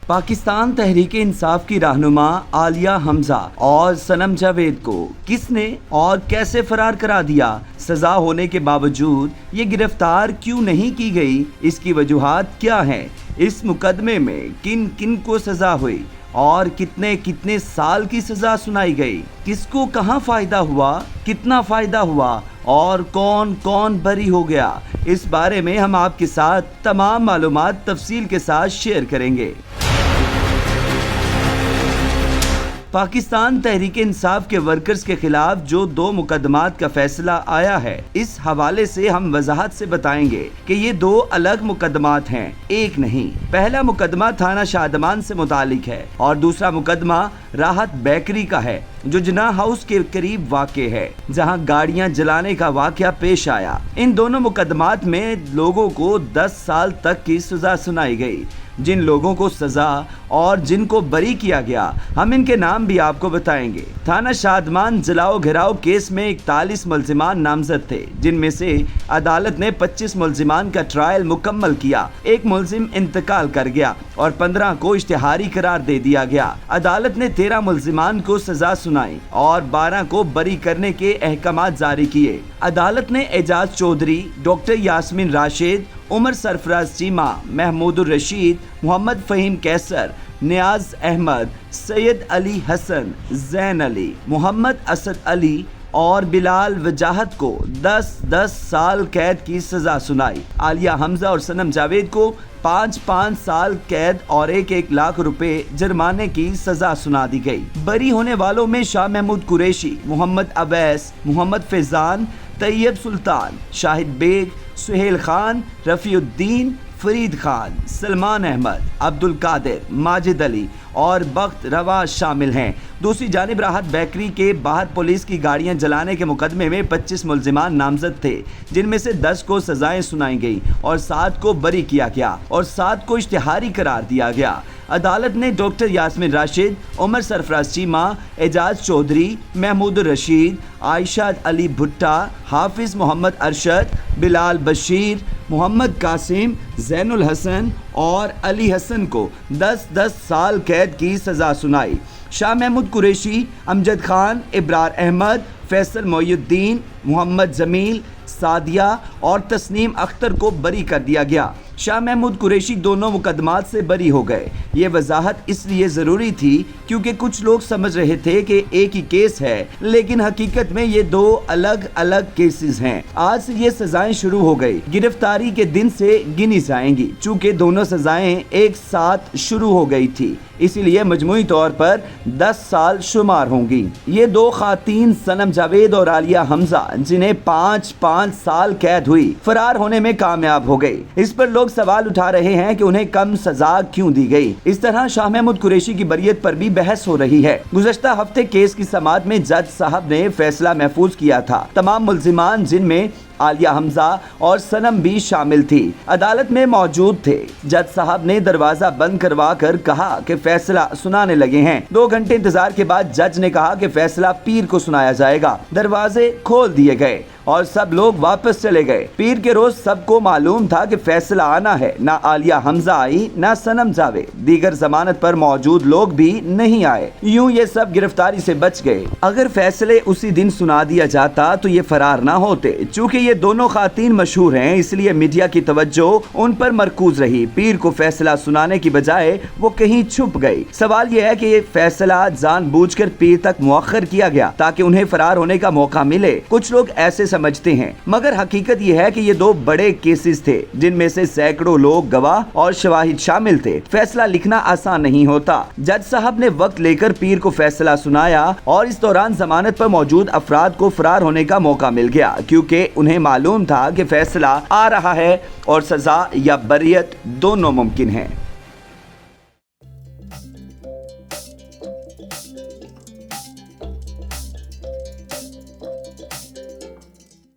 پاکستان تحریک انصاف کی رہنما عالیہ حمزہ اور صنم جاوید کو کس نے اور کیسے فرار کرا دیا؟ سزا ہونے کے باوجود یہ گرفتار کیوں نہیں کی گئی؟ اس کی وجوہات کیا ہیں؟ اس مقدمے میں کن کن کو سزا ہوئی اور کتنے سال کی سزا سنائی گئی؟ کس کو کہاں فائدہ ہوا، کتنا فائدہ ہوا اور کون کون بری ہو گیا؟ اس بارے میں ہم آپ کے ساتھ تمام معلومات تفصیل کے ساتھ شیئر کریں گے۔ پاکستان تحریک انصاف کے ورکرز کے خلاف جو 2 مقدمات کا فیصلہ آیا ہے، اس حوالے سے ہم وضاحت سے بتائیں گے کہ یہ 2 الگ مقدمات ہیں، ایک نہیں۔ پہلا مقدمہ تھانہ شادمان سے متعلق ہے اور دوسرا مقدمہ راحت بیکری کا ہے جو جناح ہاؤس کے قریب واقع ہے، جہاں گاڑیاں جلانے کا واقعہ پیش آیا۔ ان دونوں مقدمات میں لوگوں کو 10 سال تک کی سزا سنائی گئی۔ جن لوگوں کو سزا اور جن کو بری کیا گیا، ہم ان کے نام بھی آپ کو بتائیں گے۔ تھانہ شادمان جلاؤ گھراؤ کیس میں 41 ملزمان نامزد تھے، جن میں سے عدالت نے 25 ملزمان کا ٹرائل مکمل کیا، ایک ملزم انتقال کر گیا اور 15 کو اشتہاری قرار دے دیا گیا۔ عدالت نے 13 ملزمان کو سزا سنائی اور 12 کو بری کرنے کے احکامات جاری کیے۔ عدالت نے اعجاز چودھری، ڈاکٹر یاسمین راشد، عمر سرفراز چیمہ، محمود الرشید، محمد فہیم کیسر، نیاز احمد، سید علی حسن، زین علی، محمد اسد علی اور بلال وجاہت کو 10 سال قید کی سزا سنائی۔ عالیہ حمزہ اور صنم جاوید کو 5 سال قید اور 1 لاکھ روپے جرمانے کی سزا سنا دی گئی۔ بری ہونے والوں میں شاہ محمود قریشی، محمد اویس، محمد فیضان، طیب سلطان، شاہد بیگ، سہیل خان، رفیع الدین، فرید خان، سلمان احمد، عبد القادر، ماجد علی اور بخت روا شامل ہیں۔ دوسری جانب راحت بیکری کے باہر پولیس کی گاڑیاں جلانے کے مقدمے میں 25 ملزمان نامزد تھے، جن میں سے 10 کو سزائیں سنائی گئی اور 7 کو بری کیا گیا اور 7 کو اشتہاری قرار دیا گیا۔ عدالت نے ڈاکٹر یاسمین راشد، عمر سرفراز چیمہ، اعجاز چودھری، محمود الرشید، عائشہ علی بھٹا، حافظ محمد ارشد، بلال بشیر، محمد قاسم، زین الحسن اور علی حسن کو 10 سال قید کی سزا سنائی۔ شاہ محمود قریشی، امجد خان، ابرار احمد، فیصل محی الدین، محمد جمیل، سعدیہ اور تسنیم اختر کو بری کر دیا گیا۔ شاہ محمود قریشی دونوں مقدمات سے بری ہو گئے۔ یہ وضاحت اس لیے ضروری تھی کیونکہ کچھ لوگ سمجھ رہے تھے کہ ایک ہی کیس ہے، لیکن حقیقت میں یہ 2 الگ کیسز ہیں۔ آج سے یہ سزائیں شروع ہو گئی، گرفتاری کے دن سے گنی جائیں گی، چونکہ دونوں سزائیں ایک ساتھ شروع ہو گئی تھی، اسی لیے مجموعی طور پر 10 سال شمار ہوں گی۔ یہ 2 خواتین صنم جاوید اور عالیہ حمزہ، جنہیں 5 سال قید ہوئی، فرار ہونے میں کامیاب ہو گئی۔ اس پر لوگ سوال اٹھا رہے ہیں کہ انہیں کم سزا کیوں دی گئی۔ اس طرح شاہ محمود قریشی کی بریت پر بھی بحث ہو رہی ہے۔ گزشتہ ہفتے کیس کی سماعت میں جج صاحب نے فیصلہ محفوظ کیا تھا۔ تمام ملزمان، جن میں عالیہ حمزہ اور صنم بھی شامل تھی، عدالت میں موجود تھے۔ جج صاحب نے دروازہ بند کروا کر کہا کہ فیصلہ سنانے لگے ہیں۔ 2 گھنٹے انتظار کے بعد جج نے کہا کہ فیصلہ پیر کو سنایا جائے گا۔ دروازے کھول دیے گئے اور سب لوگ واپس چلے گئے۔ پیر کے روز سب کو معلوم تھا کہ فیصلہ آنا ہے۔ نہ عالیہ حمزہ آئی، نہ صنم جاوید، دیگر ضمانت پر موجود لوگ بھی نہیں آئے۔ یوں یہ سب گرفتاری سے بچ گئے۔ اگر فیصلے اسی دن سنا دیا جاتا تو یہ فرار نہ ہوتے۔ چونکہ یہ دونوں خواتین مشہور ہیں، اس لیے میڈیا کی توجہ ان پر مرکوز رہی۔ پیر کو فیصلہ سنانے کی بجائے وہ کہیں چھپ گئی۔ سوال یہ ہے کہ یہ فیصلہ جان بوجھ کر پیر تک مؤخر کیا گیا تاکہ انہیں فرار ہونے کا موقع ملے۔ کچھ لوگ ایسے سمجھتے ہیں، مگر حقیقت یہ ہے کہ یہ 2 بڑے کیسز تھے، جن میں سے سینکڑوں لوگ، گواہ اور شواہد شامل تھے۔ فیصلہ لکھنا آسان نہیں ہوتا۔ جج صاحب نے وقت لے کر پیر کو فیصلہ سنایا اور اس دوران ضمانت پر موجود افراد کو فرار ہونے کا موقع مل گیا، کیونکہ انہیں معلوم تھا کہ فیصلہ آ رہا ہے اور سزا یا بریت دونوں ممکن ہیں۔